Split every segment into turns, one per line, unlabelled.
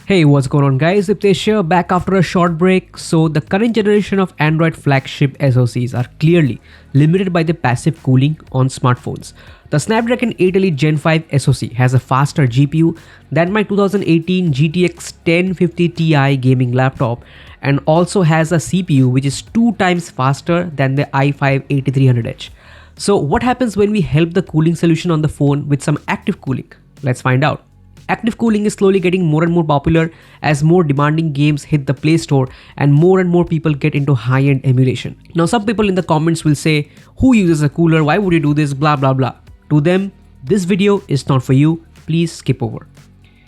Hey, what's going on guys? Hitesh here, back after a short break. So the current generation of Android flagship SoCs are clearly limited by the passive cooling on smartphones. The Snapdragon 8 Elite Gen 5 SoC has a faster GPU than my 2018 GTX 1050 Ti gaming laptop and also has a CPU which is 2 times faster than the i5 8300H. So what happens when we help the cooling solution on the phone with some active cooling? Let's find out. Active cooling is slowly getting more and more popular as more demanding games hit the Play Store and more people get into high-end emulation. Now some people in the comments will say, who uses a cooler? Why would you do this? Blah blah blah. To them, this video is not for you. Please skip over.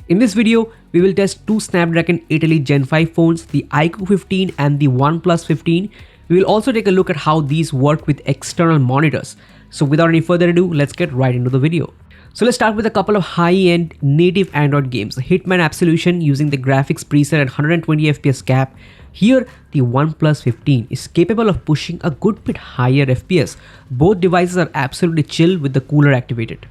In this video, we will test two Snapdragon 8 Elite Gen 5 phones, the iQOO 15 and the OnePlus 15. We will also take a look at how these work with external monitors. So without any further ado, let's get right into the video. So let's start with a couple of high-end native Android games. Hitman Absolution using the graphics preset at 120 FPS cap. Here, the OnePlus 15 is capable of pushing a good bit higher FPS. Both devices are absolutely chill with the cooler activated.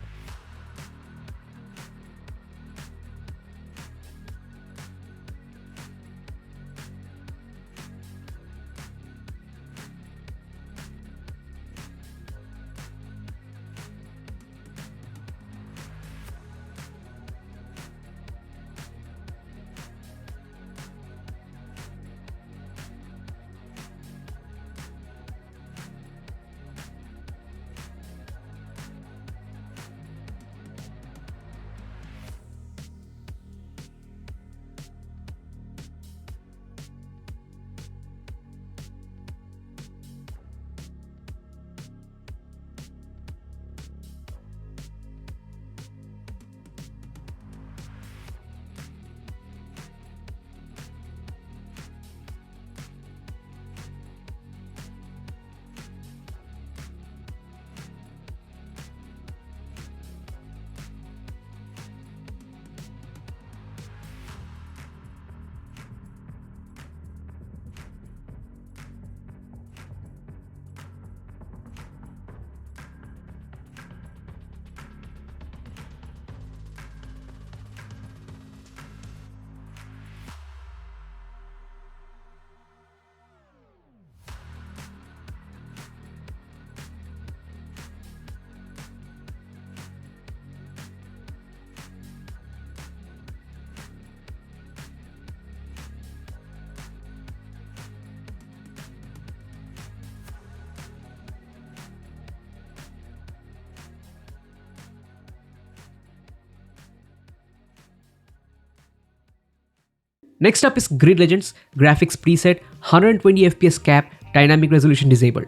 Next up is Grid Legends, graphics preset, 120 FPS cap, dynamic resolution disabled.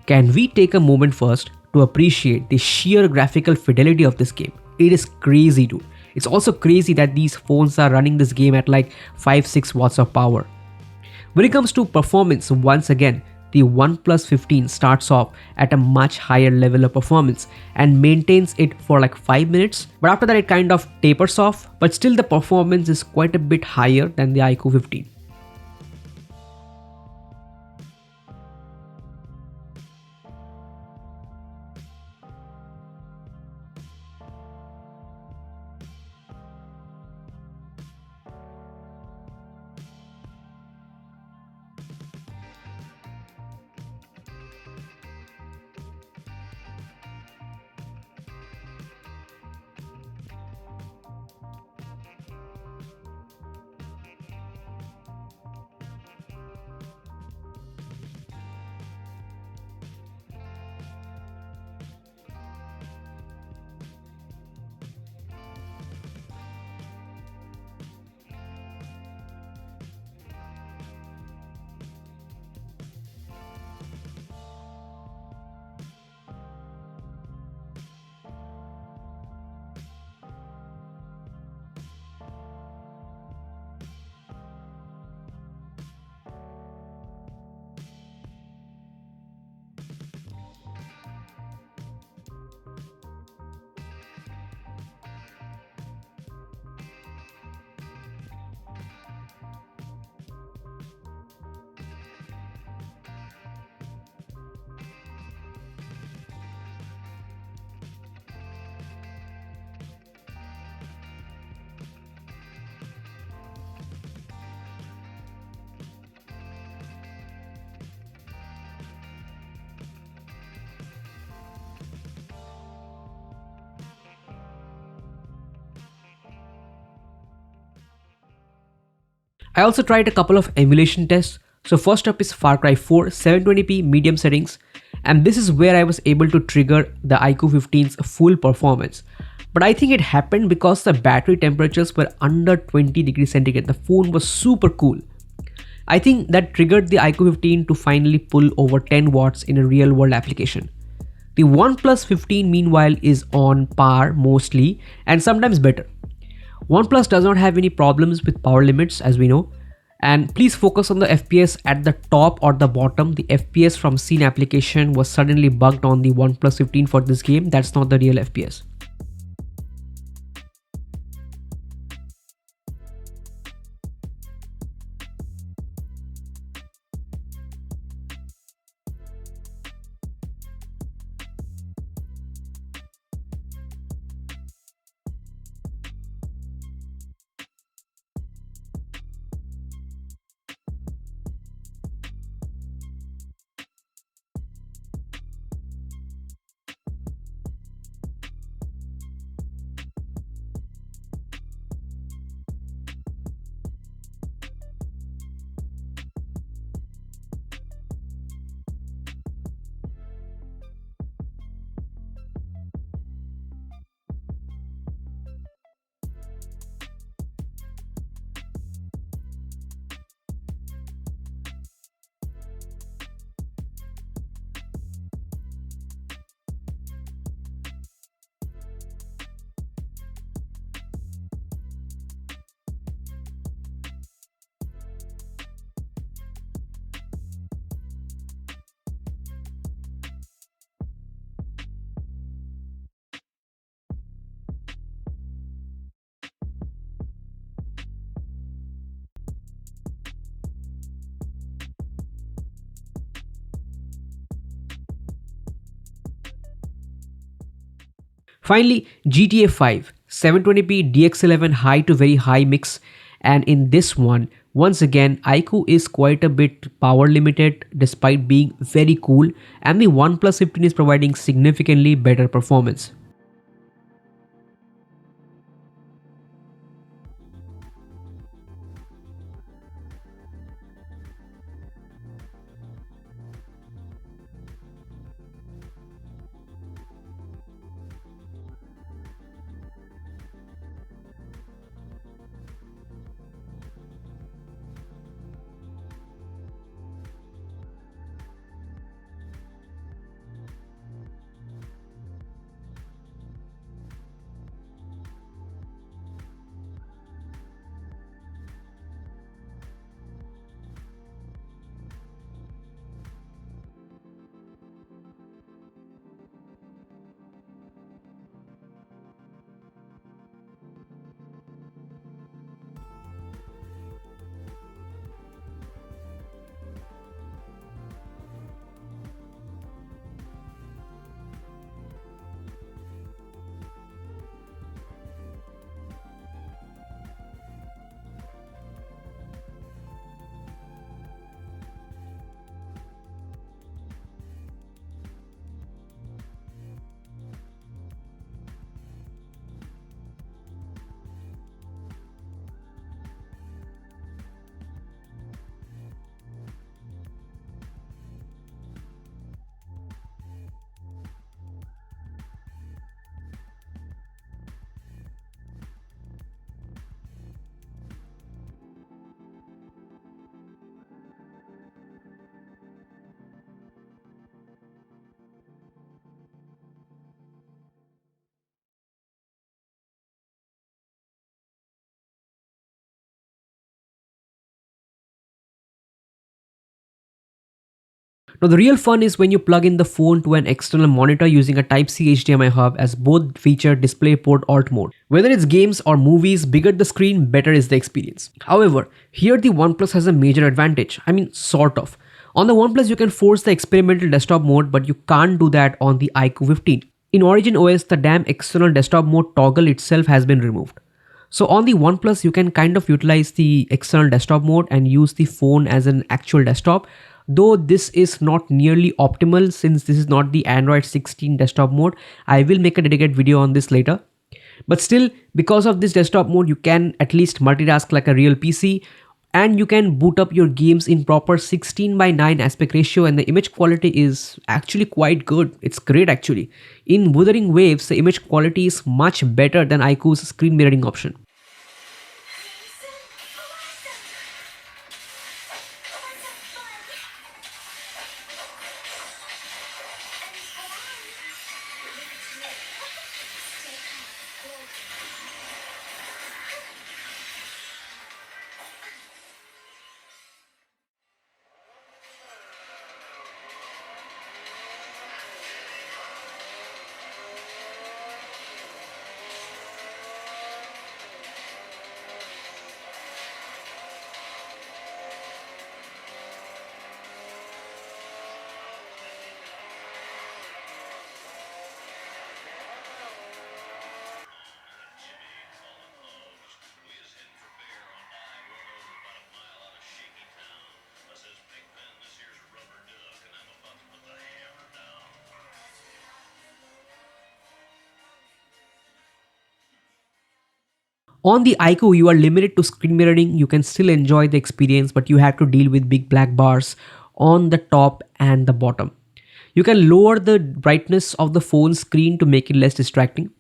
Can we take a moment first to appreciate the sheer graphical fidelity of this game? It is crazy, dude. It's also crazy that these phones are running this game at like 5-6 watts of power. When it comes to performance, once again, the OnePlus 15 starts off at a much higher level of performance and maintains it for like 5 minutes, but after that it kind of tapers off, but still the performance is quite a bit higher than the iQOO 15. I also tried a couple of emulation tests. So first up is Far Cry 4 720p medium settings, and this is where I was able to trigger the iQOO 15's full performance. But I think it happened because the battery temperatures were under 20 degrees centigrade. The phone was super cool. I think that triggered the iQOO 15 to finally pull over 10 watts in a real world application. The OnePlus 15 meanwhile is on par mostly and sometimes better. OnePlus does not have any problems with power limits as we know. And please focus on the FPS at the top or the bottom. The FPS from scene application was suddenly bugged on the OnePlus 15 for this game. That's not the real FPS. Finally, GTA 5 720p DX11 high to very high mix, and in this one, once again, iQOO is quite a bit power limited despite being very cool, and the OnePlus 15 is providing significantly better performance. Now the real fun is when you plug in the phone to an external monitor using a Type-C HDMI hub, as both feature DisplayPort Alt mode. Whether it's games or movies, bigger the screen, better is the experience. However, here the OnePlus has a major advantage. I mean, sort of. On the OnePlus you can force the experimental desktop mode, but you can't do that on the iQOO 15. In Origin OS, the damn external desktop mode toggle itself has been removed. So on the OnePlus, you can kind of utilize the external desktop mode and use the phone as an actual desktop. Though this is not nearly optimal since this is not the Android 16 desktop mode. I will make a dedicated video on this later. But still, because of this desktop mode, you can at least multitask like a real PC. And you can boot up your games in proper 16:9 aspect ratio, and the image quality is actually quite good. It's great actually. In Wuthering Waves, the image quality is much better than iQOO's screen mirroring option. On the iQOO, you are limited to screen mirroring. You can still enjoy the experience, but you have to deal with big black bars on the top and the bottom. You can lower the brightness of the phone screen to make it less distracting.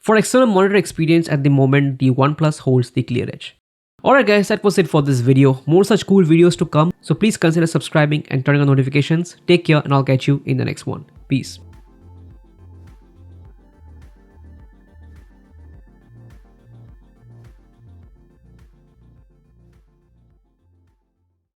For external monitor experience at the moment, the OnePlus holds the clear edge. Alright guys, that was it for this video. More such cool videos to come, so please consider subscribing and turning on notifications. Take care and I'll catch you in the next one. Peace.